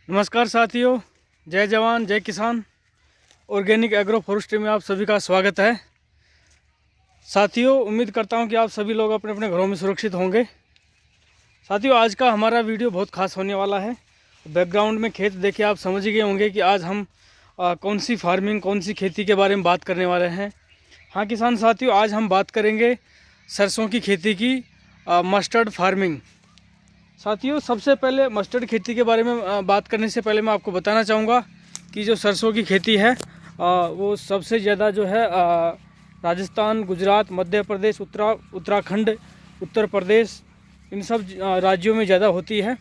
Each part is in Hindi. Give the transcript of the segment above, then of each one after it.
नमस्कार साथियों, जय जवान जय किसान। ऑर्गेनिक एग्रो फॉरेस्ट्री में आप सभी का स्वागत है। साथियों, उम्मीद करता हूं कि आप सभी लोग अपने अपने घरों में सुरक्षित होंगे। साथियों, आज का हमारा वीडियो बहुत खास होने वाला है। बैकग्राउंड में खेत देखे आप समझ ही गए होंगे कि आज हम कौन सी फार्मिंग, कौन सी खेती के बारे में बात करने वाले हैं। हाँ किसान साथियों, आज हम बात करेंगे सरसों की खेती की, मस्टर्ड फार्मिंग। साथियों, सबसे पहले मस्टर्ड खेती के बारे में बात करने से पहले मैं आपको बताना चाहूँगा कि जो सरसों की खेती है वो सबसे ज़्यादा जो है राजस्थान, गुजरात, मध्य प्रदेश, उत्तराखंड, उत्तर प्रदेश, इन सब राज्यों में ज़्यादा होती है।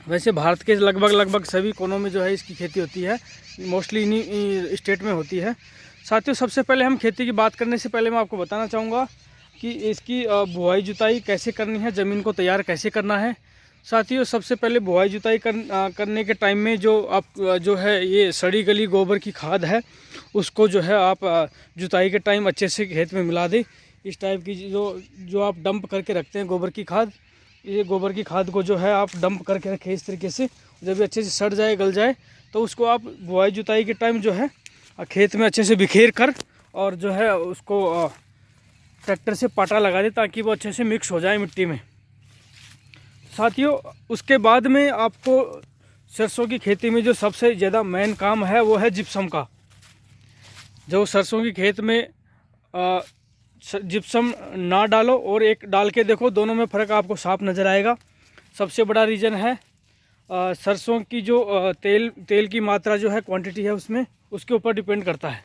वैसे भारत के लगभग सभी कोनों में जो है इसकी खेती होती है, मोस्टली इन्हीं स्टेट में होती है। साथियों, सबसे पहले हम खेती की बात करने से पहले मैं आपको बताना चाहूँगा कि इसकी बुआई जुताई कैसे करनी है, ज़मीन को तैयार कैसे करना है। साथियों, सबसे पहले बुआई जुताई करने के टाइम में जो है ये सड़ी गली गोबर की खाद है, उसको जो है आप जुताई के टाइम अच्छे से खेत में मिला दें। इस टाइप की जो आप डंप करके रखते हैं गोबर की खाद, ये गोबर की खाद को जो है आप डंप करके रखें इस तरीके से। जब ये अच्छे से सड़ जाए, गल जाए, तो उसको आप बुआई जुताई के टाइम जो है खेत में अच्छे से बिखेर कर और जो है उसको ट्रैक्टर से पाटा लगा दें ताकि वो अच्छे से मिक्स हो जाए मिट्टी में। साथियों, उसके बाद में आपको सरसों की खेती में जो सबसे ज़्यादा मेन काम है वो है जिप्सम का। जो सरसों की खेत में जिप्सम ना डालो और एक डाल के देखो, दोनों में फ़र्क आपको साफ नज़र आएगा। सबसे बड़ा रीज़न है सरसों की जो तेल की मात्रा जो है, क्वांटिटी है उसमें, उसके ऊपर डिपेंड करता है।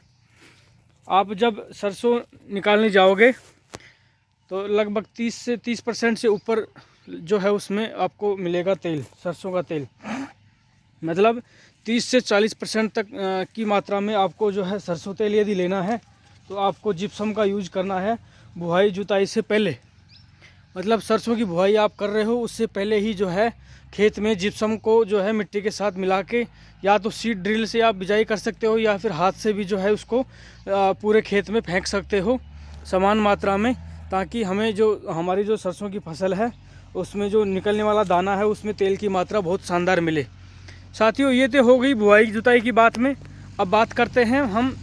आप जब सरसों निकालने जाओगे तो लगभग 30% से ऊपर जो है उसमें आपको मिलेगा तेल, सरसों का तेल। मतलब 30 से 40% तक की मात्रा में आपको जो है सरसों तेल यदि लेना है तो आपको जिप्सम का यूज करना है बुआई जुताई से पहले। मतलब सरसों की बुआई आप कर रहे हो उससे पहले ही जो है खेत में जिप्सम को जो है मिट्टी के साथ मिला के, या तो सीड ड्रिल से आप बिजाई कर सकते हो या फिर हाथ से भी जो है उसको पूरे खेत में फेंक सकते हो समान मात्रा में, ताकि हमें जो हमारी जो सरसों की फसल है उसमें जो निकलने वाला दाना है उसमें तेल की मात्रा बहुत शानदार मिले। साथियों, ये तो हो गई बुआई जुताई की बात में। अब बात करते हैं हम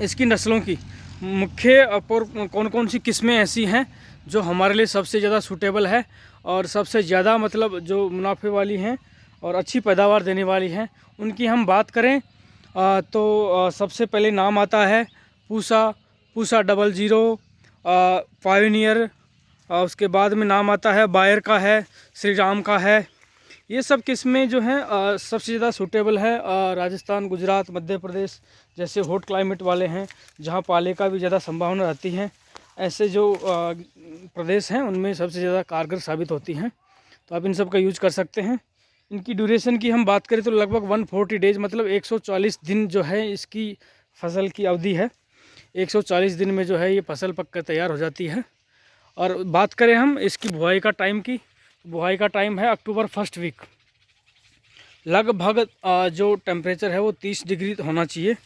इसकी नस्लों की। मुख्य कौन कौन सी किस्में ऐसी हैं जो हमारे लिए सबसे ज़्यादा सूटेबल है और सबसे ज़्यादा मतलब जो मुनाफे वाली हैं और अच्छी पैदावार देने वाली हैं, उनकी हम बात करें तो सबसे पहले नाम आता है पूसा 00, पायोनियर। उसके बाद में नाम आता है बायर का है, श्री राम का है। ये सब किस्में जो हैं सबसे ज़्यादा सूटेबल है राजस्थान, गुजरात, मध्य प्रदेश जैसे हॉट क्लाइमेट वाले हैं, जहाँ पाले का भी ज़्यादा संभावना रहती है। ऐसे जो प्रदेश हैं उनमें सबसे ज़्यादा कारगर साबित होती हैं, तो आप इन सब का यूज कर सकते हैं। इनकी ड्यूरेशन की हम बात करें तो लगभग 140 डेज, मतलब 140 दिन जो है इसकी फसल की अवधि है। 140 दिन में जो है ये फसल पक कर तैयार हो जाती है। और बात करें हम इसकी बुआई का टाइम की, बुआई का टाइम है अक्टूबर फर्स्ट वीक। लगभग जो टेम्परेचर है वो 30 डिग्री होना चाहिए,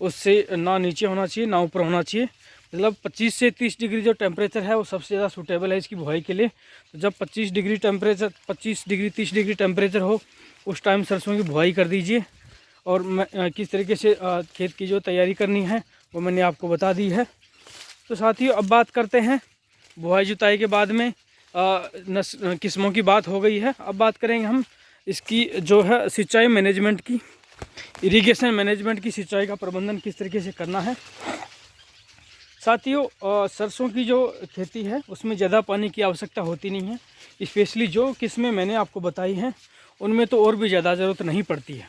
उससे ना नीचे होना चाहिए ना ऊपर होना चाहिए। मतलब 25 से 30 डिग्री जो टेम्परेचर है वो सबसे ज़्यादा सूटेबल है इसकी बुआई के लिए। तो जब 25 डिग्री 30 डिग्री टेम्परेचर हो उस टाइम सरसों की बुआई कर दीजिए। और किस तरीके से खेत की जो तैयारी करनी है वो मैंने आपको बता दी है। तो साथियों, अब बात करते हैं बुआई जुताई के बाद में किस्मों की बात हो गई है। अब बात करेंगे हम इसकी जो है सिंचाई मैनेजमेंट की, इरिगेशन मैनेजमेंट की, सिंचाई का प्रबंधन किस तरीके से करना है। साथियों, सरसों की जो खेती है उसमें ज़्यादा पानी की आवश्यकता होती नहीं है। स्पेशली जो किस्में मैंने आपको बताई हैं उनमें तो और भी ज़्यादा ज़रूरत नहीं पड़ती है।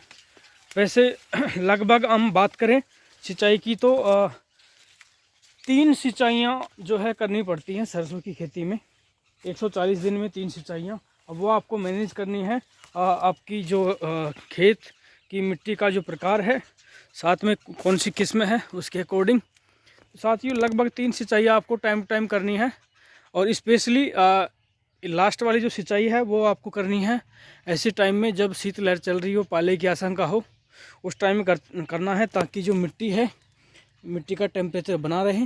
वैसे लगभग हम बात करें सिंचाई की तो 3 सिंचाइयाँ जो है करनी पड़ती हैं सरसों की खेती में। 140 दिन में 3 सिंचाइयाँ। अब वो आपको मैनेज करनी है आपकी जो खेत की मिट्टी का जो प्रकार है, साथ में कौन सी किस्म है उसके अकॉर्डिंग। साथियों, लगभग 3 सिंचाइयाँ आपको टाइम टू टाइम करनी है। और स्पेशली लास्ट वाली जो सिंचाई है वो आपको करनी है ऐसे टाइम में जब शीतलहर चल रही हो, पाले की आशंका हो, उस टाइम में करना है, ताकि जो मिट्टी है, मिट्टी का टेम्परेचर बना रहे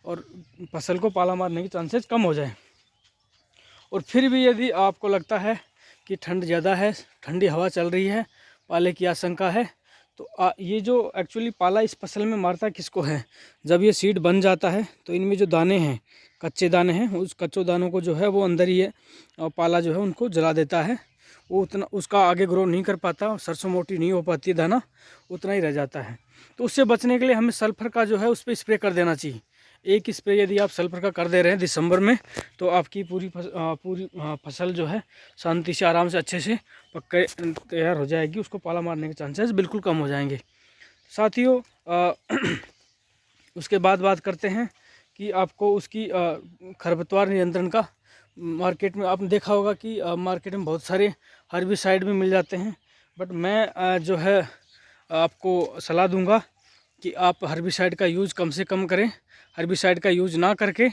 और फसल को पाला मारने के चांसेस कम हो जाए। और फिर भी यदि आपको लगता है कि ठंड ज़्यादा है, ठंडी हवा चल रही है, पाले की आशंका है। तो ये जो एक्चुअली पाला इस फसल में मारता किसको है, जब ये सीड बन जाता है तो इनमें जो दाने हैं, कच्चे दाने हैं, उस कच्चे दानों को जो है वो अंदर ही है और पाला जो है उनको जला देता है। वो उतना उसका आगे ग्रो नहीं कर पाता, सरसों मोटी नहीं हो पाती, दाना उतना ही रह जाता है। तो उससे बचने के लिए हमें सल्फर का जो है उस पर स्प्रे कर देना चाहिए। एक स्प्रे यदि आप सल्फर का कर दे रहे हैं दिसंबर में, तो आपकी पूरी फसल जो है शांति से, आराम से, अच्छे से पक के तैयार हो जाएगी। उसको पाला मारने के चांसेस बिल्कुल कम हो जाएंगे। साथियों उसके बाद बात करते हैं कि आपको उसकी खरपतवार नियंत्रण का। मार्केट में आपने देखा होगा कि मार्केट में बहुत सारे हर्बिसाइड भी मिल जाते हैं, बट मैं जो है आपको सलाह दूंगा कि आप हर्बिसाइड का यूज़ कम से कम करें। हर्बिसाइड का यूज़ ना करके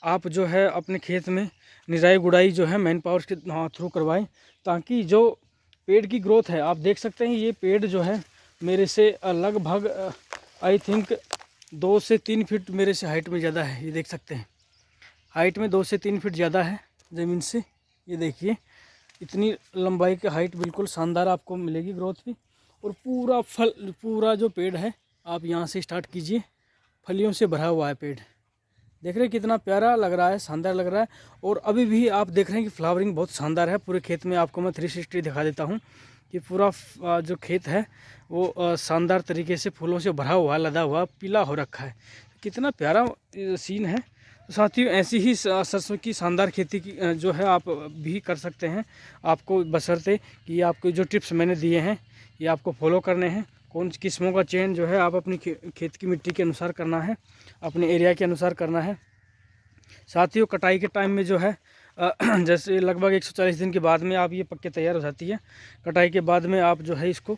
आप जो है अपने खेत में निराई गुड़ाई जो है मैन पावर के थ्रू करवाएं, ताकि जो पेड़ की ग्रोथ है, आप देख सकते हैं ये पेड़ जो है मेरे से लगभग आई थिंक 2 से 3 फीट मेरे से हाइट में ज़्यादा है। ये देख सकते हैं हाइट में 2 से 3 फीट ज़्यादा है ज़मीन से। ये देखिए इतनी लंबाई की हाइट, बिल्कुल शानदार आपको मिलेगी ग्रोथ भी। और पूरा जो पेड़ है आप यहाँ से स्टार्ट कीजिए, फलियों से भरा हुआ है पेड़। देख रहे हैं कितना प्यारा लग रहा है, शानदार लग रहा है। और अभी भी आप देख रहे हैं कि फ्लावरिंग बहुत शानदार है पूरे खेत में। आपको मैं 360 दिखा देता हूँ कि पूरा जो खेत है वो शानदार तरीके से फूलों से भरा हुआ, लदा हुआ, पीला हो रखा है। कितना प्यारा सीन है। साथियों ऐसी ही सरसों की शानदार खेती की जो है आप भी कर सकते हैं। आपको बशर्ते कि आपको जो टिप्स मैंने दिए हैं ये आपको फॉलो करने हैं। कौन सी किस्मों का चयन जो है आप अपनी खेत की मिट्टी के अनुसार करना है, अपने एरिया के अनुसार करना है। साथियों कटाई के टाइम में जो है जैसे लगभग 140 दिन के बाद में आप ये पक के तैयार हो जाती है। कटाई के बाद में आप जो है इसको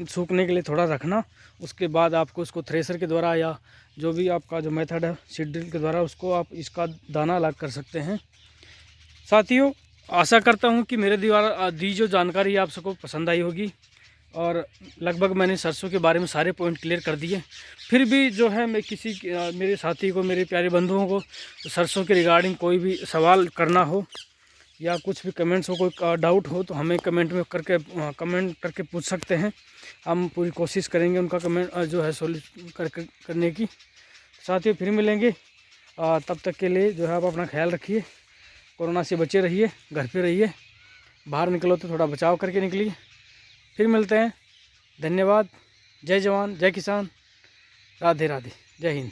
सूखने के लिए थोड़ा रखना। उसके बाद आपको उसको थ्रेसर के द्वारा या जो भी आपका जो मेथड है सीड ड्रिल के द्वारा उसको आप इसका दाना अलग कर सकते हैं। साथियों आशा करता हूँ कि मेरे द्वारा दी जो जानकारी आप सबको पसंद आई होगी, और लगभग मैंने सरसों के बारे में सारे पॉइंट क्लियर कर दिए। फिर भी जो है मैं किसी मेरे साथी को, मेरे प्यारे बंधुओं को सरसों के रिगार्डिंग कोई भी सवाल करना हो या कुछ भी कमेंट्स हो, कोई डाउट हो, तो हमें कमेंट करके पूछ सकते हैं। हम पूरी कोशिश करेंगे उनका कमेंट जो है सोल्व करने की। साथियों फिर मिलेंगे, तब तक के लिए जो है आप अपना ख्याल रखिए, कोरोना से बचे रहिए, घर पे रहिए, बाहर निकलो तो थोड़ा बचाव करके निकलिए। फिर मिलते हैं। धन्यवाद। जय जवान, जय किसान, राधे राधे, जय हिंद।